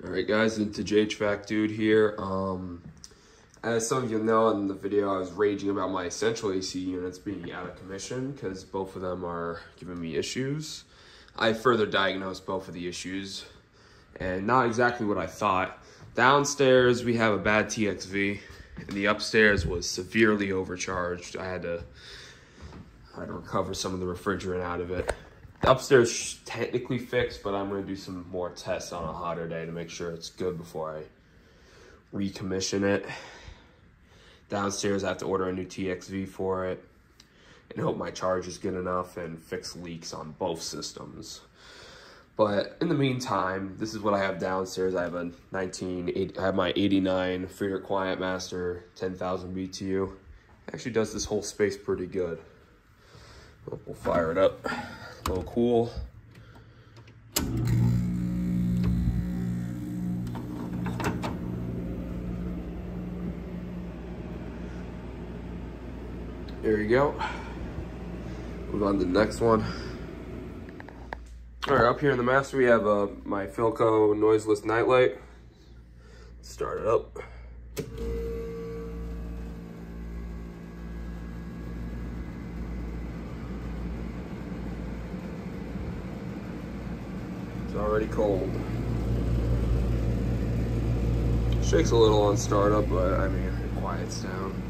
All right, guys, Vintage HVAC Dude here. As some of you know, in the video, I was raging about my central AC units being out of commission because both of them are giving me issues. I further diagnosed both of the issues, and not exactly what I thought. Downstairs, we have a bad TXV, and the upstairs was severely overcharged. I had to recover some of the refrigerant out of it. The upstairs technically fixed, but I'm going to do some more tests on a hotter day to make sure it's good before I recommission it. Downstairs, I have to order a new TXV for it and hope my charge is good enough and fix leaks on both systems. But in the meantime, this is what I have downstairs. I have my 89 Frieder Quiet Master 10,000 BTU. It actually does this whole space pretty good. We'll fire it up. A little cool. There you go. Move on to the next one. All right, up here in the master, we have my Philco noiseless nightlight. Start it up. It's already cold. Shakes a little on startup, but I mean, it quiets down.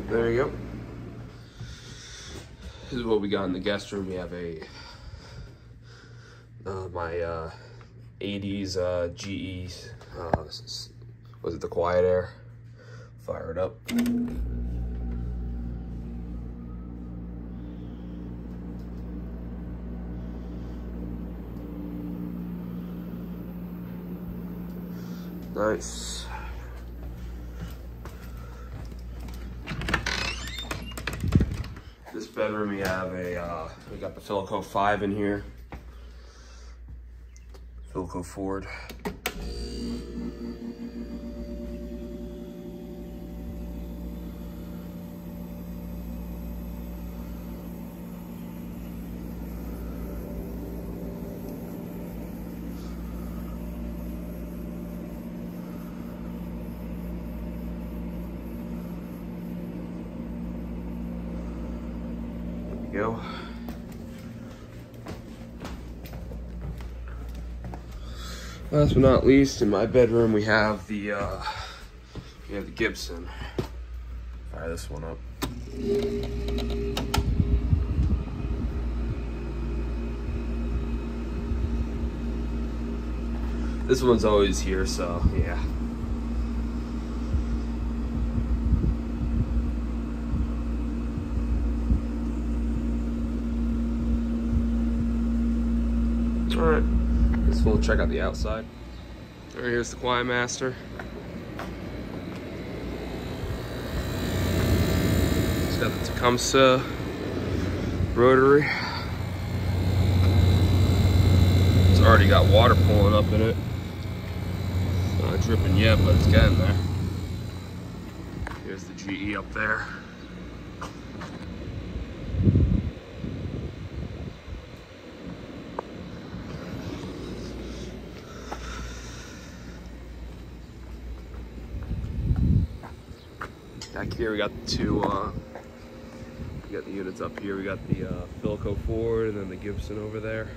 There you go. This is what we got in the guest room. We have my 80s GE, was it the Quiet Air? Fire it up. Nice. This bedroom, we have we got the Philco 5 in here. Philco Ford. Go. Last but not least, in my bedroom we have the Gibson. Fire this one up. This one's always here, so yeah. Alright, guess we'll check out the outside. Alright, here's the Quiet Master. It's got the Tecumseh rotary. It's already got water pulling up in it. Not dripping yet, but it's getting there. Here's the GE up there. Back here we got the two, we got the units up here. We got the Philco Ford and then the Gibson over there.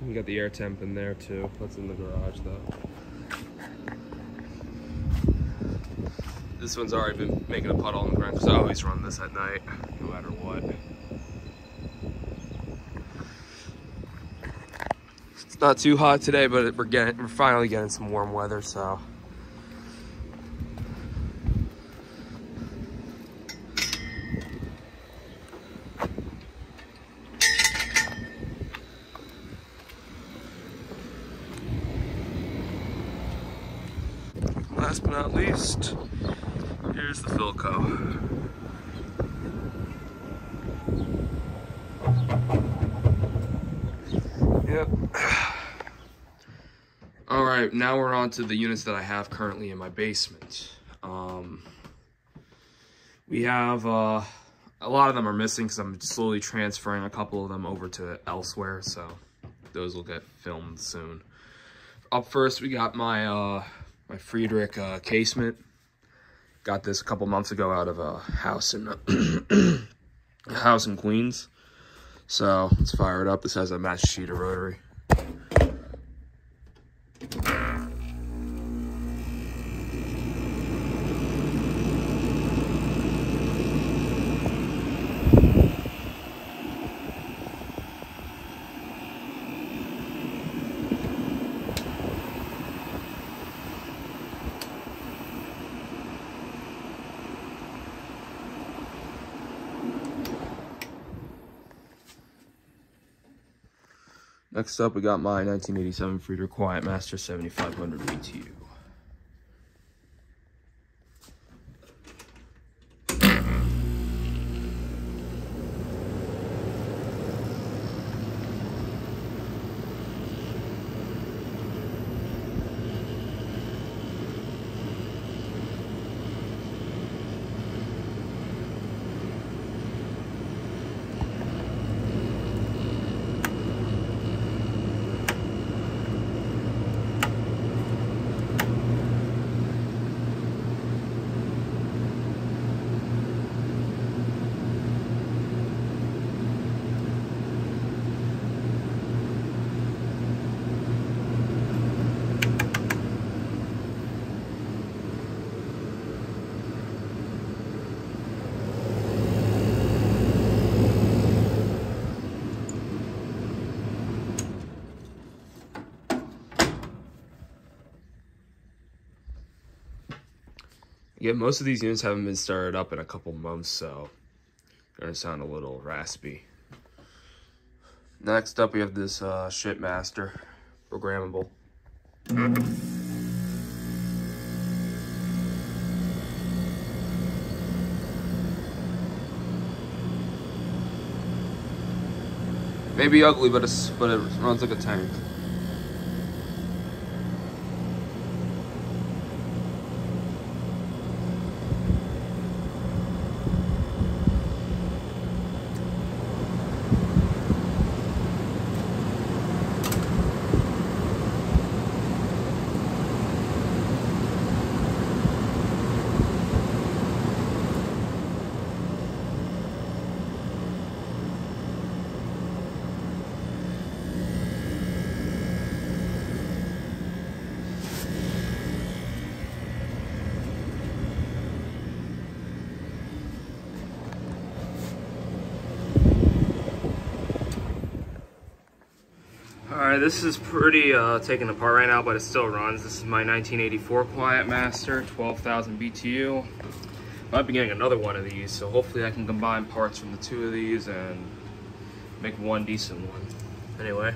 We got the air temp in there too. That's in the garage though. This one's already been making a puddle on the ground because I always run this at night, no matter what. It's not too hot today, but we're finally getting some warm weather, so. last but not least, here's the Philco. Yep. All right, now we're on to the units that I have currently in my basement. We have, a lot of them are missing because I'm slowly transferring a couple of them over to elsewhere, so those will get filmed soon. Up first, we got my my Friedrich casement. Got this a couple months ago out of a house in Queens. So let's fire it up. This has a Matsushita rotary. Next up, we got my 1987 Friedrich Quiet Master 7500 BTU. Yeah, most of these units haven't been started up in a couple months, so they're gonna sound a little raspy. Next up, we have this Shipmaster, programmable. Maybe ugly, but it runs like a tank. Alright, this is pretty taken apart right now, but it still runs. This is my 1984 Quiet Master, 12,000 BTU. Might be getting another one of these, so hopefully I can combine parts from the two of these and make one decent one. Anyway,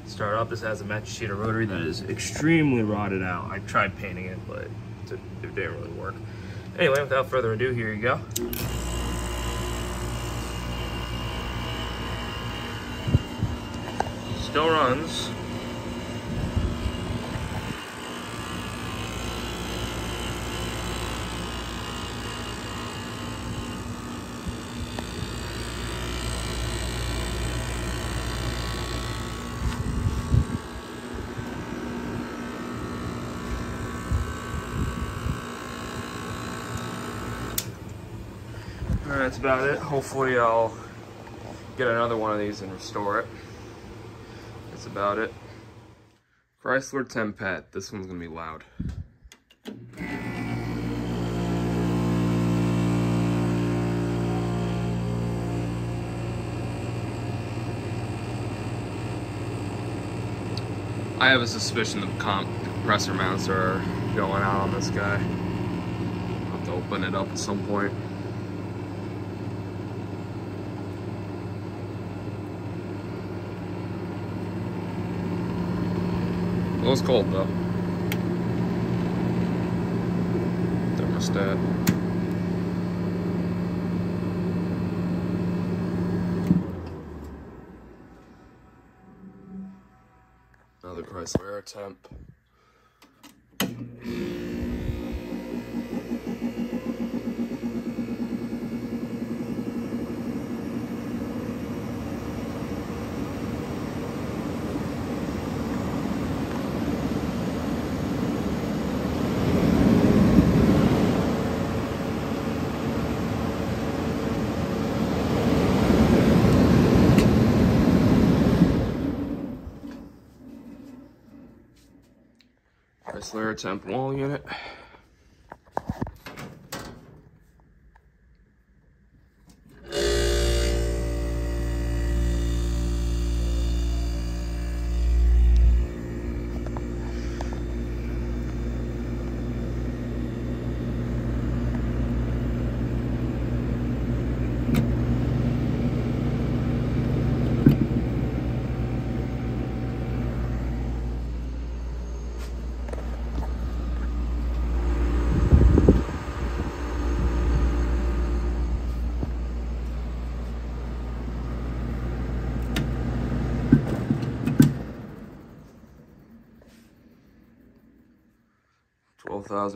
start up. This has a Matsushita rotary that is extremely rotted out. I tried painting it, but it didn't really work. Anyway, without further ado, here you go. Still runs. Alright, that's about it. Hopefully I'll get another one of these and restore it. That's about it. Chrysler Tempest. This one's gonna be loud. I have a suspicion the compressor mounts are going out on this guy. I'll have to open it up at some point. It was cold though. thermostat. Another Chrysler air temp. Chrysler air temp wall unit.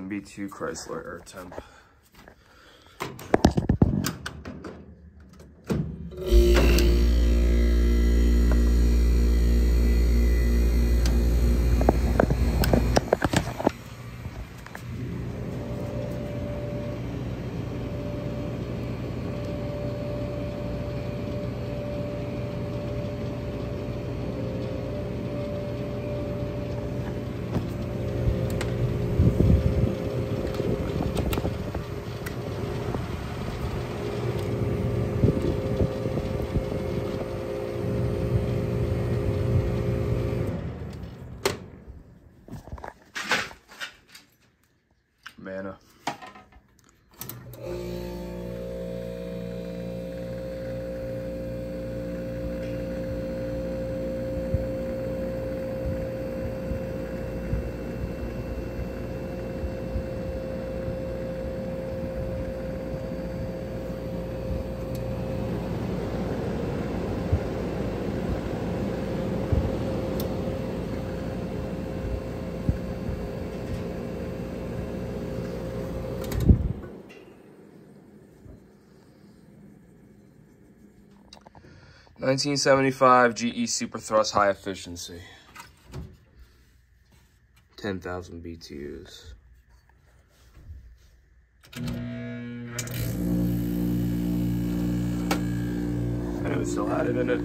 B2 Chrysler air temp. Mana. $1975 GE Super Thrust high efficiency. 10,000 BTUs. I knew it still had it in it.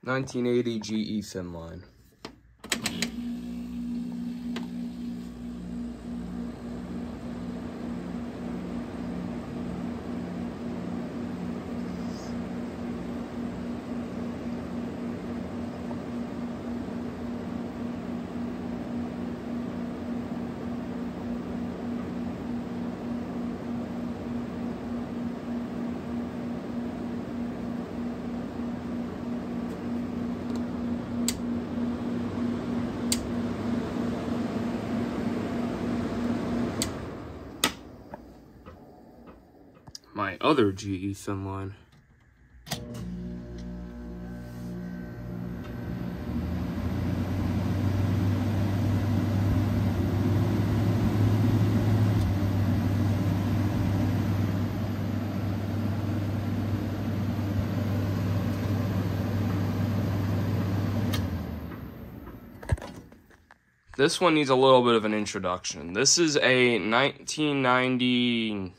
$1980 GE thin line. My other GE thin line. This one needs a little bit of an introduction. This is a 1990,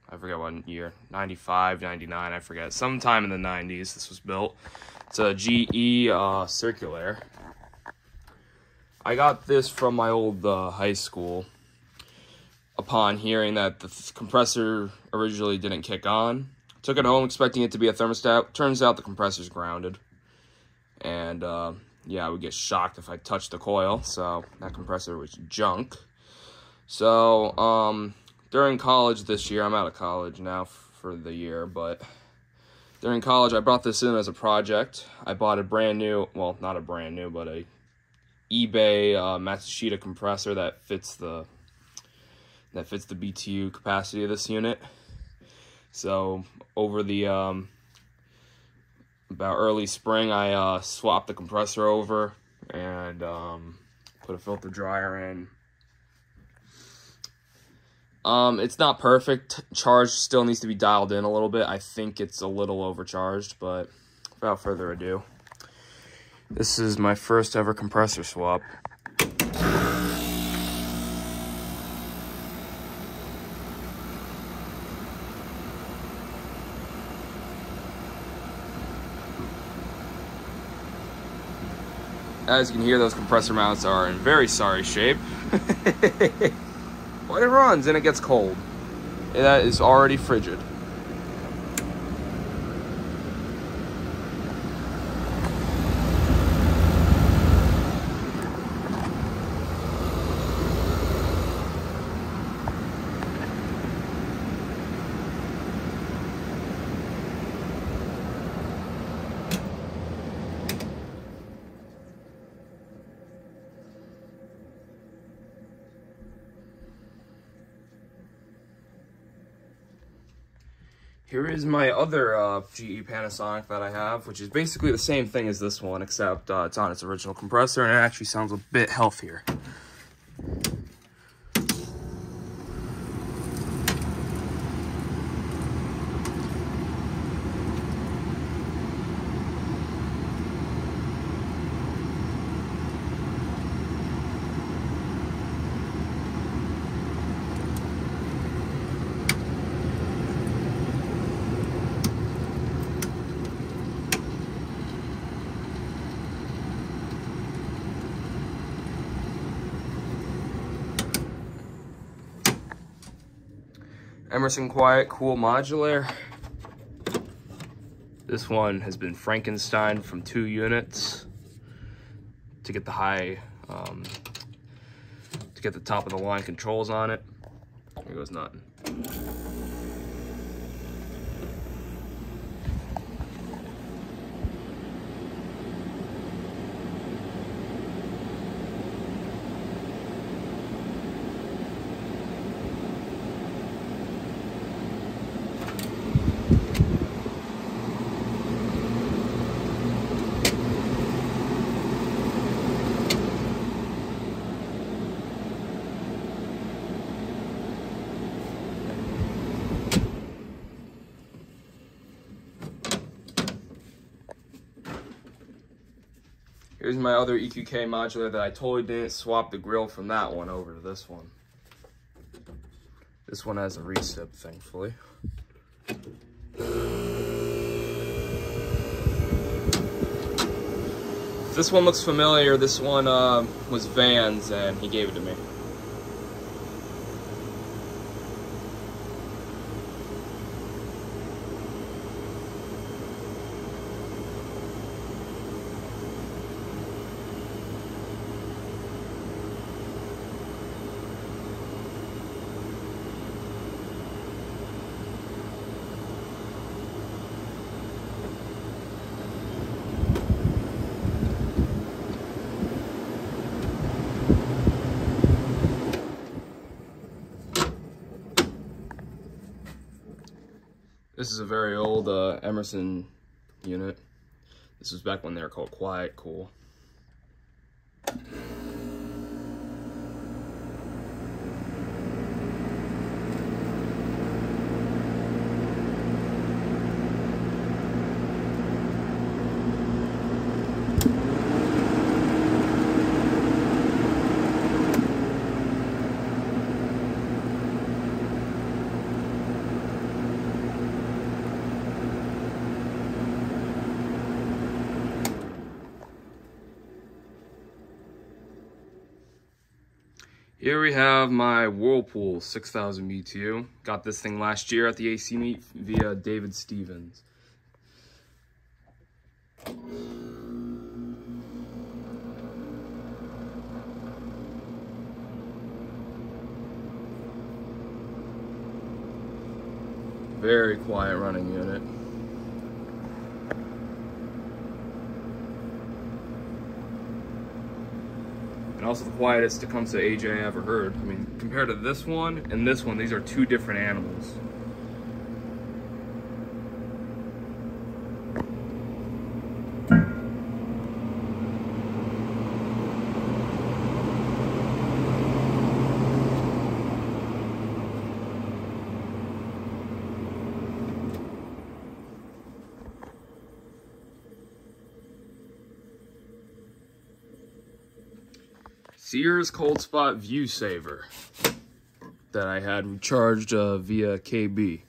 I forget what year, 95, 99, I forget. Sometime in the 90s this was built. It's a GE Circulair. I got this from my old high school upon hearing that the compressor originally didn't kick on. Took it home expecting it to be a thermostat. Turns out the compressor's grounded. And yeah, I would get shocked if I touched the coil, so that compressor was junk. So during college this year, I'm out of college now for the year, but during college I brought this in as a project. I bought a brand new, well, not a brand new, but a eBay Matsushita compressor that fits the BTU capacity of this unit. So over the about early spring, I swapped the compressor over and put a filter dryer in. It's not perfect. Charge still needs to be dialed in a little bit. I think it's a little overcharged, but without further ado, this is my first ever compressor swap. As you can hear, those compressor mounts are in very sorry shape. But it runs and it gets cold. And that is already frigid. Here is my other GE Panasonic that I have, which is basically the same thing as this one, except it's on its original compressor, and it actually sounds a bit healthier. Emerson Quiet Cool Modular. This one has been Frankenstein from 2 units to get the high, to get the top of the line controls on it. Here goes nothing. Here's my other EQK modular that I totally didn't swap the grill from that one over to this one. This one has a recip, thankfully. If this one looks familiar, this one was Van's and he gave it to me. This is a very old Emerson unit. This was back when they were called Quiet Cool. Here we have my Whirlpool 6000 BTU. Got this thing last year at the AC meet via David Stevens. Very quiet running unit. And also the quietest it comes to AJ I ever heard. I mean, compared to this one and this one, these are two different animals. Sears Cold Spot View Saver that I had recharged via KB.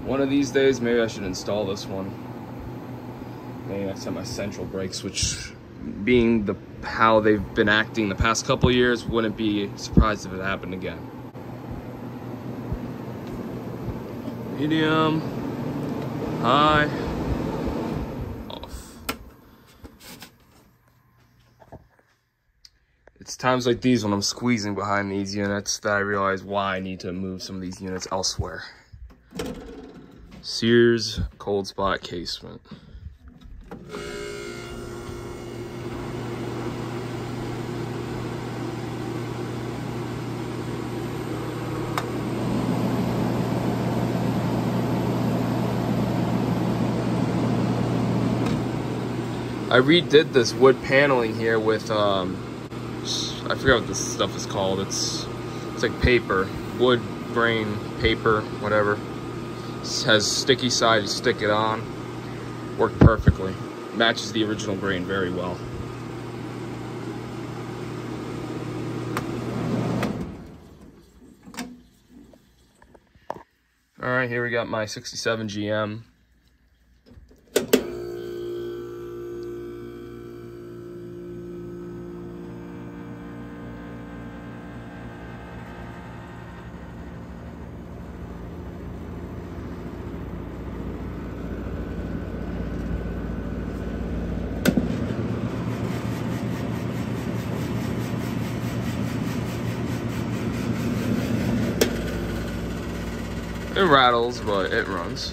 One of these days, maybe I should install this one. Maybe next time my central breaks, which being how they've been acting the past couple years, wouldn't be surprised if it happened again. Medium, high, off. It's times like these when I'm squeezing behind these units that I realize why I need to move some of these units elsewhere. Sears Cold Spot casement. I redid this wood paneling here with, I forget what this stuff is called. It's like paper, wood grain paper, whatever. It has sticky side, you stick it on. Worked perfectly. Matches the original grain very well. All right, here we got my 67 GM. It rattles, but it runs.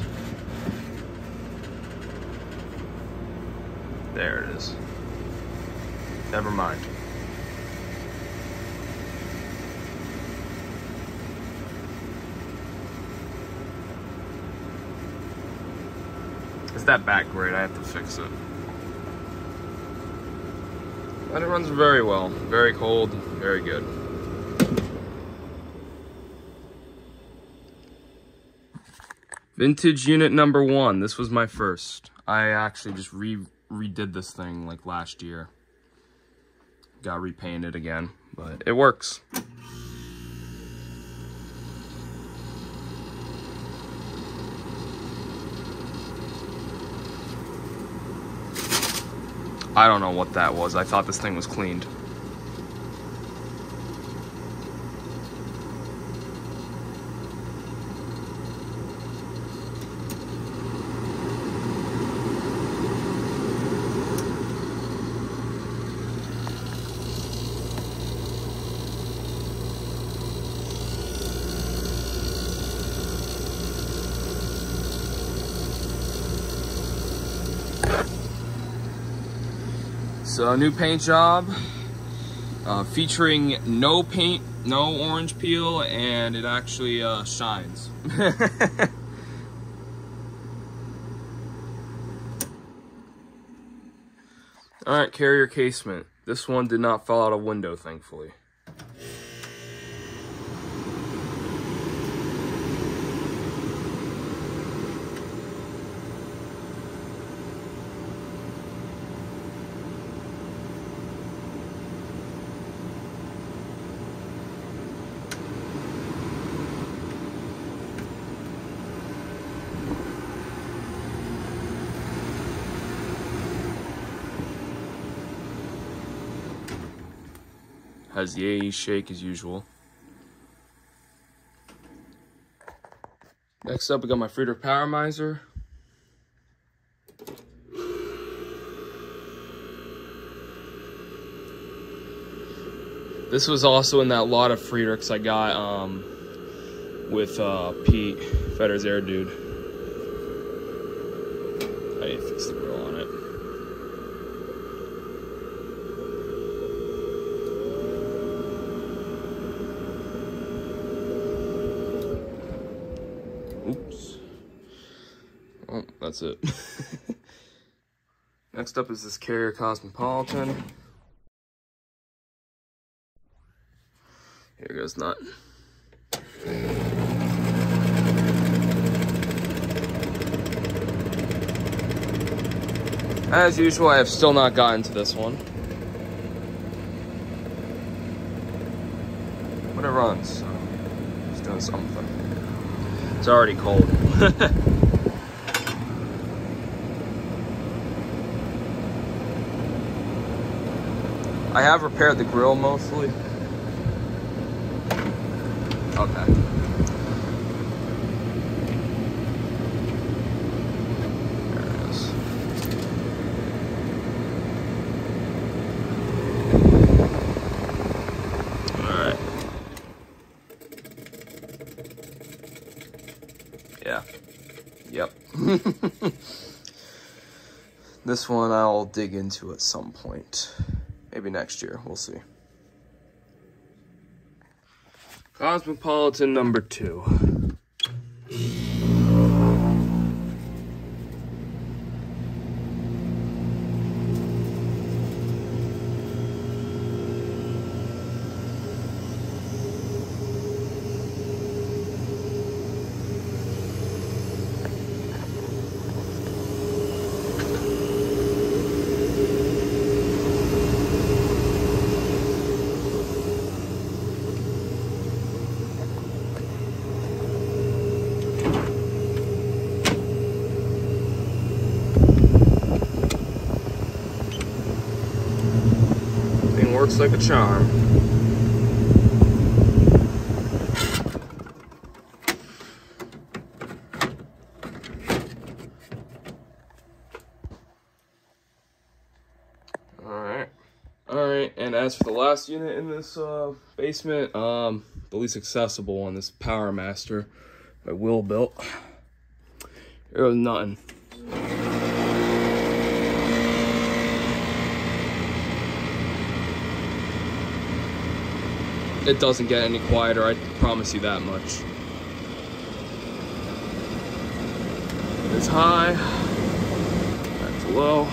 There it is. Never mind. It's that back grate, I have to fix it. But it runs very well. Very cold, very good. Vintage unit number 1. This was my first. I actually just redid this thing like last year. Got repainted again, but it works. I don't know what that was. I thought this thing was cleaned. So new paint job, featuring no paint, no orange peel, and it actually shines. Alright, carrier casement. This one did not fall out a window, thankfully. Has the AE shake as usual. Next up, we got my Friedrich Powermizer. This was also in that lot of Friedrichs I got with Pete, Fetter's Air Dude. I need to fix the grill on it. Oops. Oh, that's it. Next up is this Carrier Cosmopolitan. Here goes nut. As usual, I have still not gotten to this one. But it runs, so it's doing something. It's already cold. I have repaired the grill mostly. Okay. There it is. Alright. Yeah. Yep. This one I'll dig into at some point. Maybe next year. We'll see. Cosmopolitan number 2. Works like a charm. Alright, and as for the last unit in this basement, the least accessible one, this Powermaster by Will built. There was nothing. It doesn't get any quieter, I promise you that much. It's high, back to low.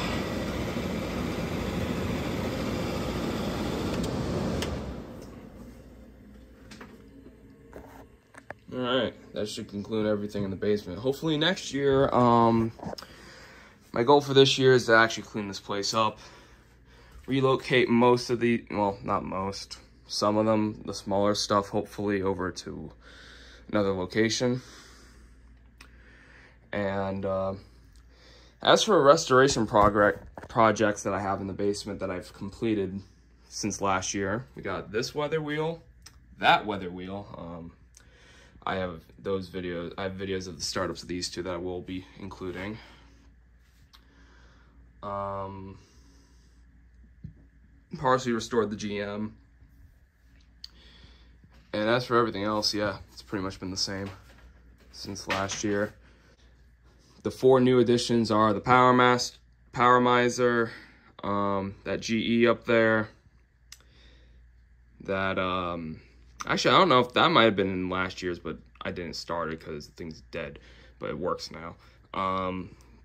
Alright, that should conclude everything in the basement. Hopefully next year, my goal for this year is to actually clean this place up. Relocate most of the, well, not most, some of them, the smaller stuff, hopefully over to another location. And as for restoration projects that I have in the basement that I've completed since last year, we got this weather wheel, that weather wheel. I have those videos. I have videos of the startups of these two that I will be including. Partially restored the GM. And as for everything else, yeah, it's pretty much been the same since last year. The 4 new additions are the Powermizer, that GE up there, that, actually, I don't know if that might have been in last year's, but I didn't start it because the thing's dead, but it works now.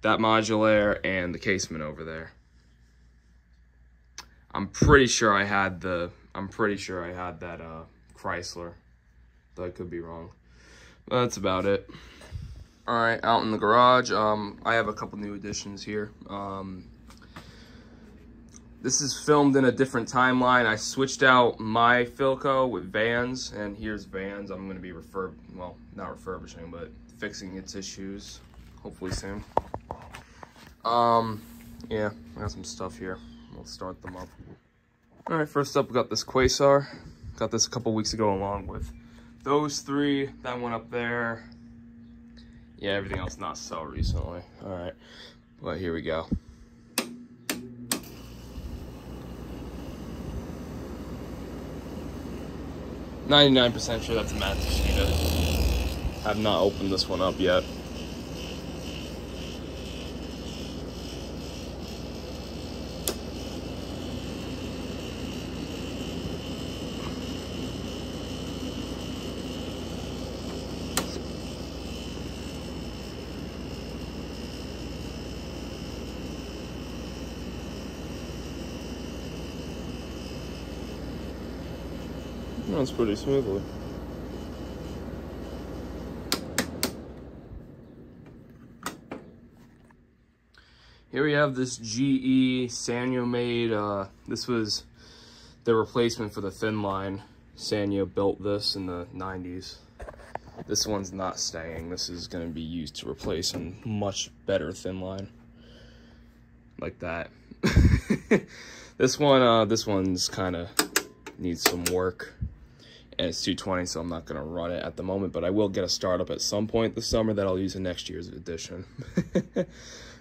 That Modulaire and the casement over there. I'm pretty sure I had that Chrysler, though I could be wrong. But that's about it. All right, out in the garage, I have a couple new additions here. This is filmed in a different timeline. I switched out my Philco with Vans, and here's Vans. I'm gonna be not refurbishing, but fixing its issues, hopefully soon. Yeah, I got some stuff here. We'll start them up. All right, first up, we got this Quasar. Got this a couple weeks ago along with those three. That one up there. Yeah, everything else not so recently. All right, but here we go. %99 sure that's a Matsushita. Have not opened this one up yet. Runs pretty smoothly. Here we have this GE Sanyo made. This was the replacement for the thin line. Sanyo built this in the 90s. This one's not staying. This is going to be used to replace a much better thin line. Like that. This one's kind of needs some work. And it's 220, so I'm not going to run it at the moment, but I will get a startup at some point this summer that I'll use in next year's edition.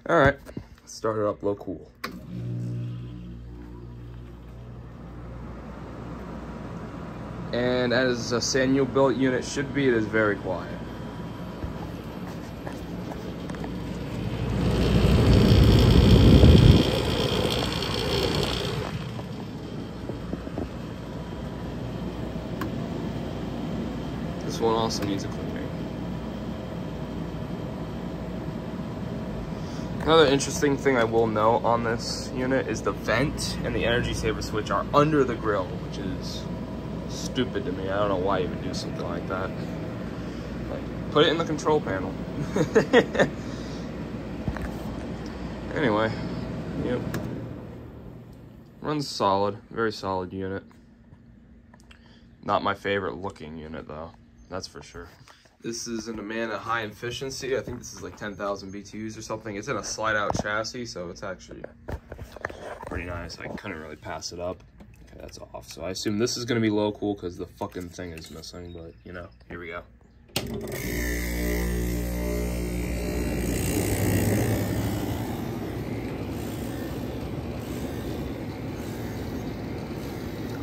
All right, let's start it up low cool. And as a Sanyo built unit should be, it is very quiet. This one also needs a cleaning. Another interesting thing I will note on this unit is the vent and the energy saver switch are under the grill, which is stupid to me. I don't know why you would do something like that. Like, put it in the control panel. Anyway, yep. Runs solid, very solid unit. Not my favorite looking unit though. That's for sure. This is an Amana high efficiency. I think this is like 10,000 BTUs or something. It's in a slide out chassis, so it's actually pretty nice. I couldn't really pass it up. Okay, that's off. So I assume this is gonna be low cool because the fucking thing is missing, but you know, here we go.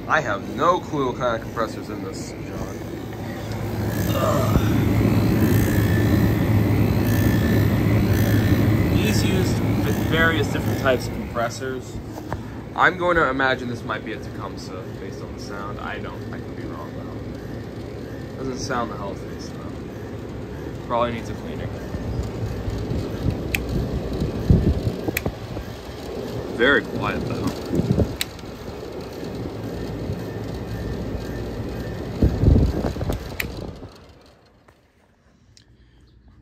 I have no clue what kind of compressor's in this, John. He's used various different types of compressors. I'm going to imagine this might be a Tecumseh based on the sound. I could be wrong though. Doesn't sound the healthiest though. Probably needs a cleaning. Very quiet though.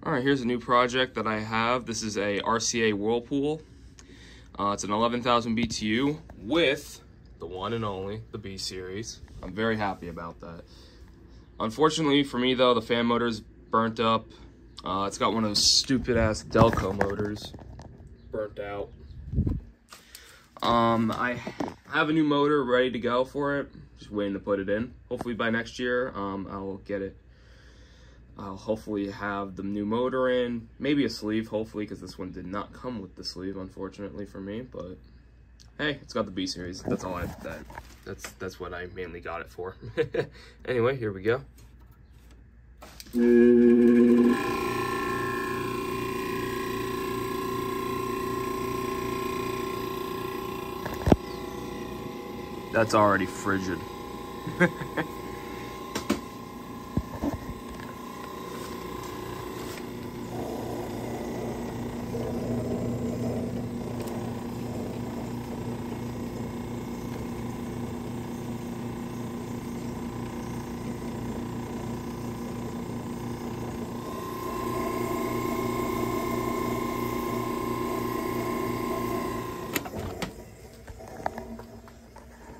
All right, here's a new project that I have. This is a RCA Whirlpool. It's an 11,000 BTU with the one and only, the B series. I'm very happy about that. Unfortunately for me though, the fan motor's burnt up. It's got one of those stupid ass Delco motors burnt out. I have a new motor ready to go for it. Just waiting to put it in. Hopefully by next year, I'll get it. I'll hopefully have the new motor in, maybe a sleeve, hopefully, because this one did not come with the sleeve, unfortunately for me. But hey, it's got the B series. That's all that's what I mainly got it for. Anyway, here we go. That's already frigid.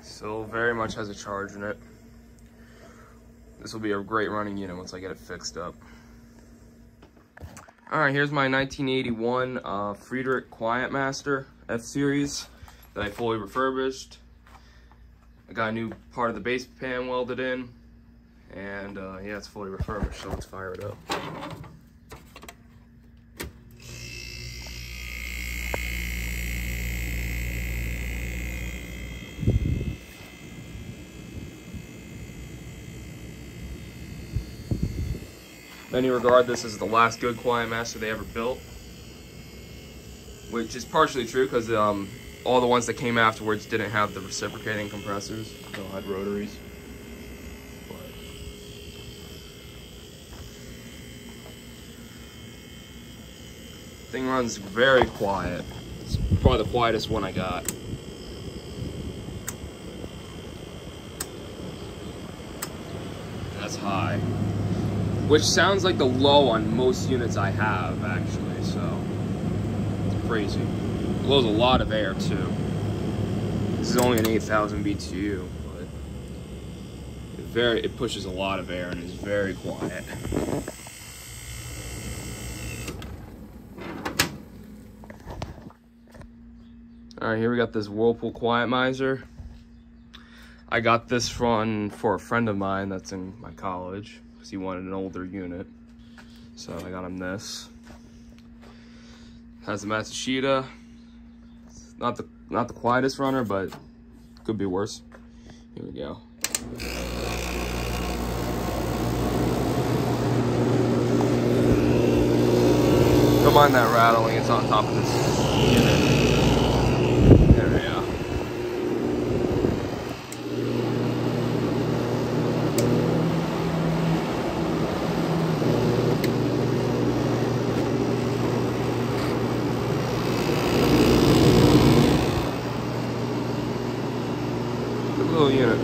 Still very much has a charge in it. This will be a great running unit once I get it fixed up. Alright, here's my 1981 Friedrich Quiet Master F-Series that I fully refurbished. I got a new part of the base pan welded in, and yeah, it's fully refurbished, so let's fire it up. In any regard, this is the last good Quiet Master they ever built, which is partially true because all the ones that came afterwards didn't have the reciprocating compressors, they all had rotaries. But thing runs very quiet. It's probably the quietest one I got. That's high. Which sounds like the low on most units I have, actually, so it's crazy. It blows a lot of air, too. This is only an 8,000 BTU, but it pushes a lot of air and is very quiet. All right, here we got this Whirlpool Quiet Miser. I got this one for a friend of mine that's in my college, because he wanted an older unit. So I got him this. Has the Matsushita. Not the quietest runner, but could be worse. Here we go. Don't mind that rattling, it's on top of this unit. There we go. Little unit.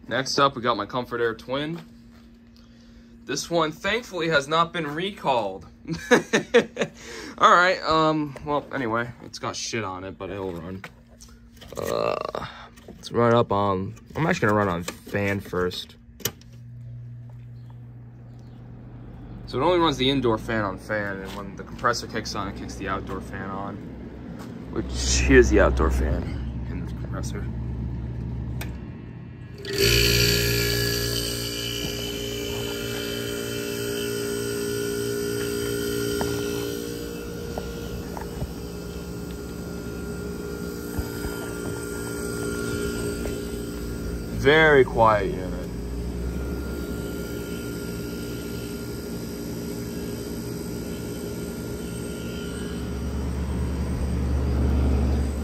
Next up, we got my Comfort Air Twin. This one thankfully has not been recalled. All right, well, anyway, it's got shit on it, but it'll run. Let's run it up on, I'm actually gonna run on fan first. So it only runs the indoor fan on fan, and when the compressor kicks on, it kicks the outdoor fan on. Which, here's the outdoor fan in the compressor. Very quiet unit.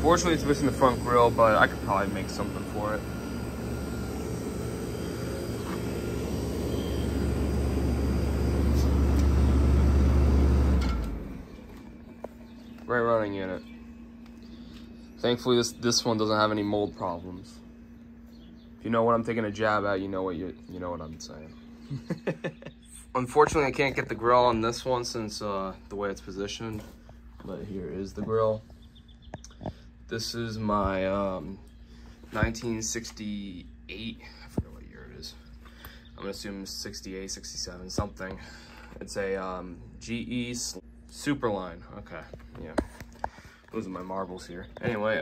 Fortunately, it's missing the front grille, but I could probably make something for it. Great running unit. Thankfully, this one doesn't have any mold problems. If you know what I'm taking a jab at, you know what I'm saying. Unfortunately, I can't get the grill on this one since the way it's positioned. But here is the grill. This is my 1968, I forget what year it is. I'm gonna assume 68, 67, something. It's a GE Superline. Okay, yeah. Those are my marbles here. Anyway,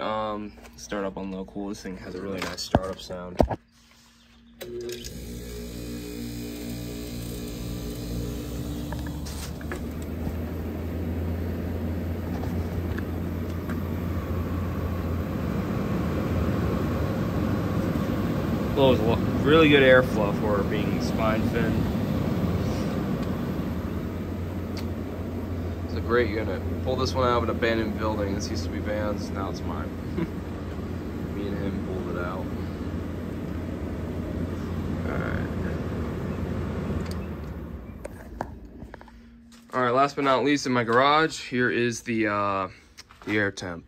start up on low cool. This thing has a really nice startup sound. Blows really good airflow for being spine fin. It's a great unit. Pulled this one out of an abandoned building. This used to be Van's, now it's mine. Me and him pulled it out. Alright, last but not least, in my garage, here is the air temp.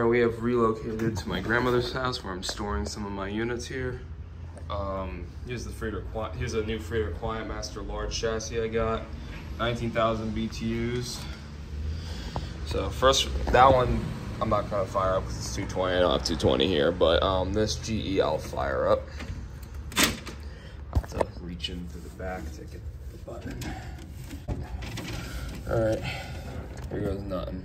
right, we have relocated to my grandmother's house where I'm storing some of my units here. Here's a new Friedrich Clientmaster large chassis I got, 19,000 BTUs. So first, that one I'm not gonna fire up because it's 220. I don't have 220 here, but this GE I'll fire up. I have to reach into the back to get the button. All right, here goes nothing.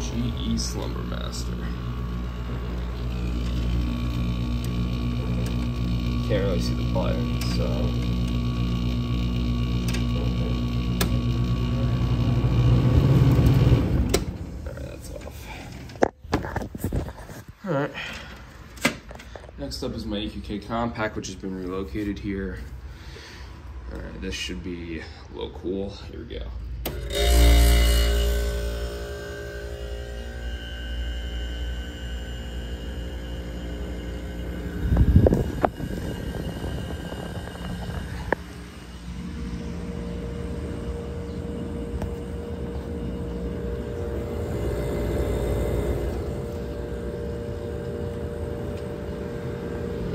GE Slumber Master. Can't really see the button, so. Alright, that's off. Alright. Next up is my EQK compact, which has been relocated here. Alright, this should be a little cool. Here we go.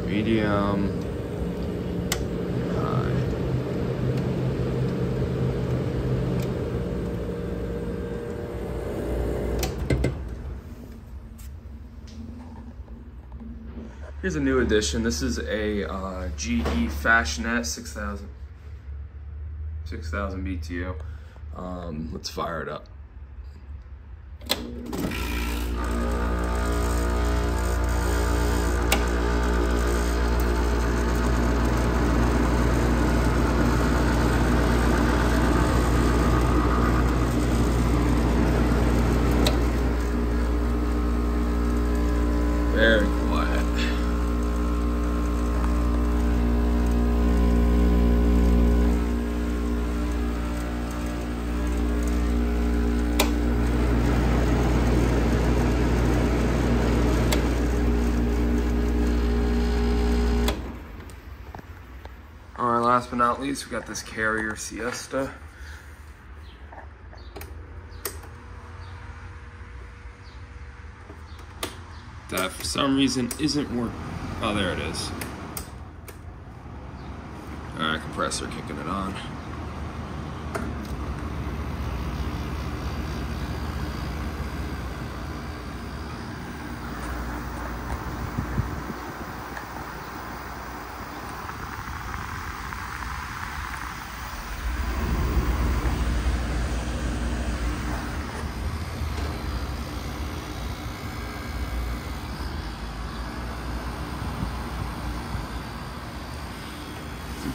Medium, high. Here's a new addition. This is a GE Fashionette 6,000 BTU. Let's fire it up. Very quiet. All right, last but not least, we got this Carrier Siesta. That for some reason isn't working. Oh, there it is. All right, compressor kicking it on.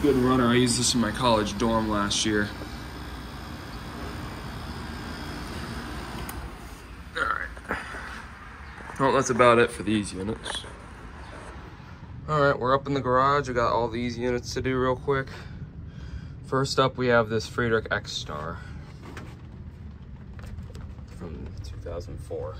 Good runner. I used this in my college dorm last year. Alright. Well, that's about it for these units. Alright, we're up in the garage. I got all these units to do real quick. First up, we have this Friedrich X-Star from 2004.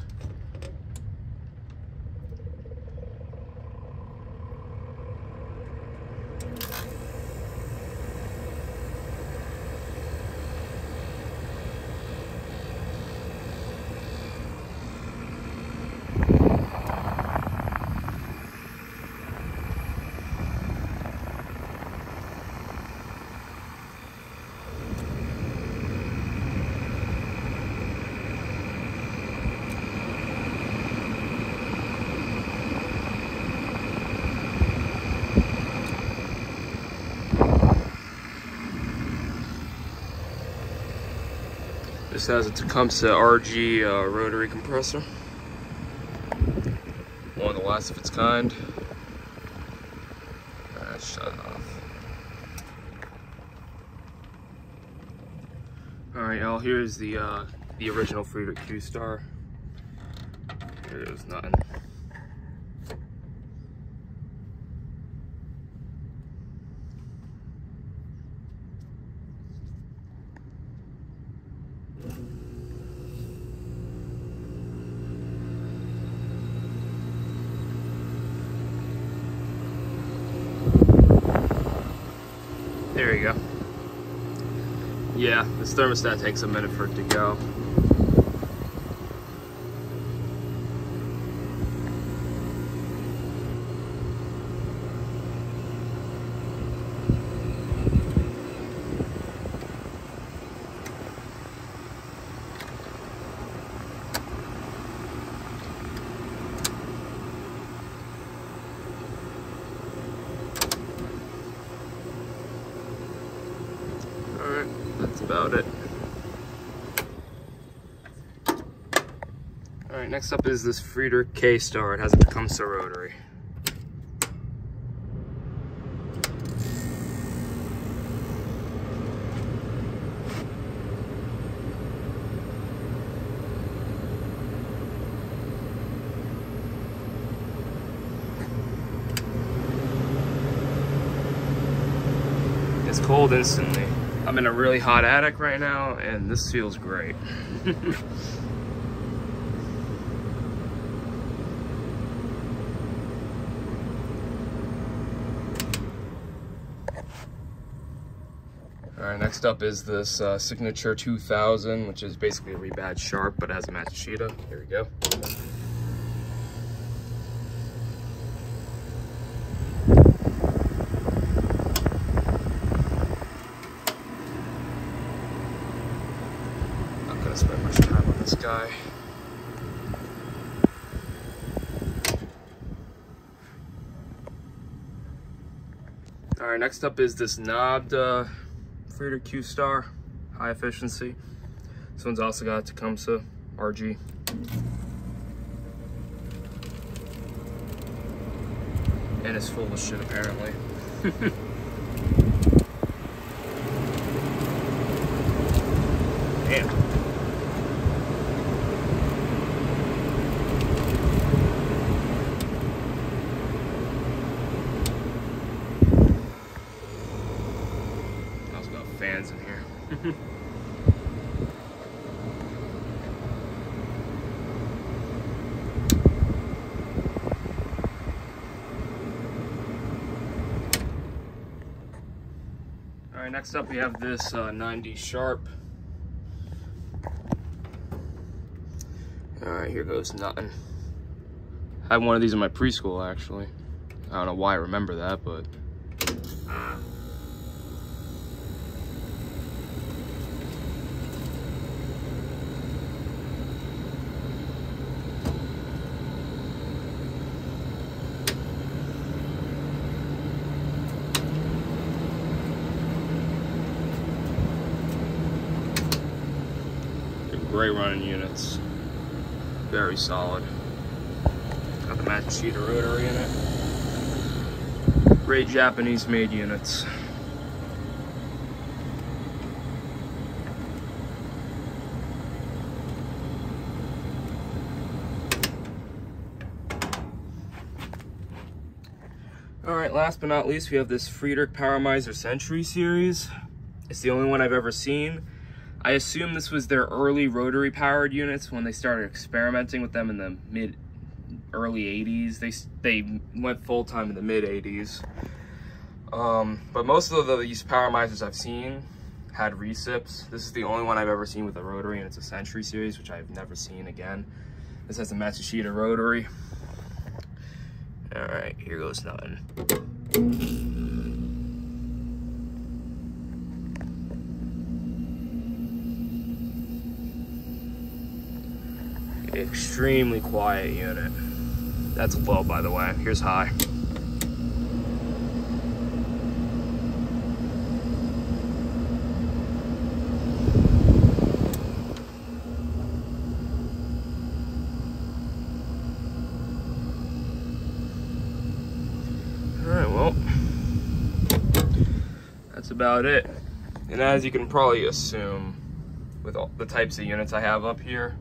This has a Tecumseh RG rotary compressor. One of the last of its kind. Shut it off. Alright, y'all, here's the original Friedrich Q-Star. There's nothing. This thermostat takes a minute for it to go. That's about it. Alright, next up is this Frieder K-Star. It has a Tecumseh rotary. It's cold instantly. I'm in a really hot attic right now, and this feels great. Alright, next up is this Signature 2000, which is basically a rebadged Sharp, but it has a Matsushita. Here we go. Spend much time on this guy. Alright, next up is this knobbed Frieder Q-Star, high efficiency. This one's also got Tecumseh RG. And it's full of shit apparently. Damn. Fans in here. Alright, next up we have this 90 Sharp. Alright, here goes nothing. I had one of these in my preschool actually. I don't know why I remember that, but great running units. Very solid. Got the Matsushita rotary in it. Great Japanese made units. Alright, last but not least, we have this Frieder Powermizer Century series. It's the only one I've ever seen. I assume this was their early rotary powered units when they started experimenting with them in the early 80s. They went full time in the mid 80s. But most of these Powermizers I've seen had recips. This is the only one I've ever seen with a rotary, and it's a Century series, which I've never seen again. This has a Matsushita rotary. All right, here goes nothing. Extremely quiet unit. That's low, by the way. Here's high. Alright, well, that's about it. And as you can probably assume, with all the types of units I have up here,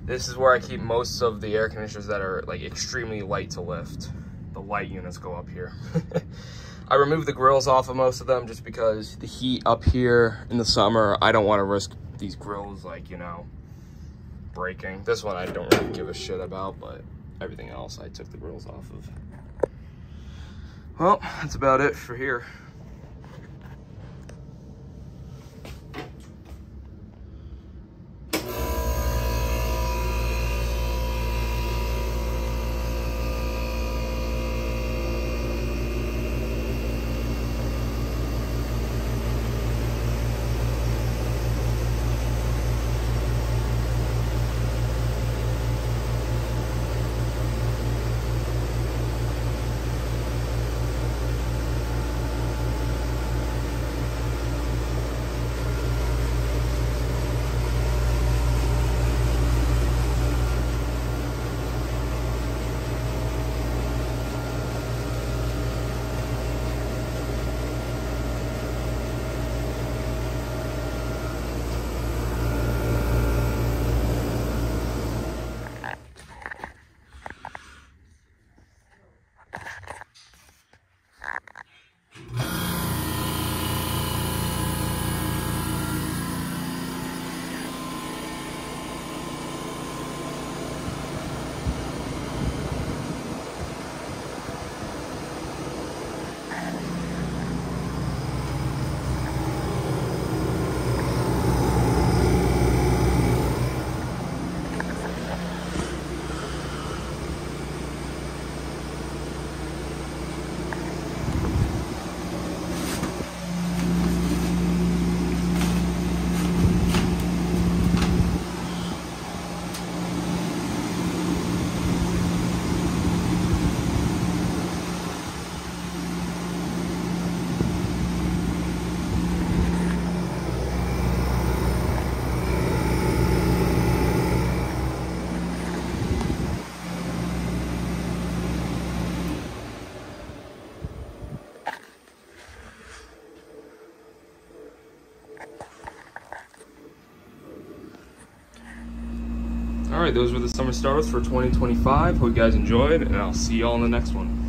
this is where I keep most of the air conditioners that are like extremely light to lift. The light units go up here. I removed the grills off of most of them just because the heat up here in the summer, I don't want to risk these grills, like, you know, breaking. This one I don't really give a shit about, but everything else I took the grills off of. Well, that's about it for here. right, those were the summer startups for 2025. Hope you guys enjoyed, and I'll see y'all in the next one.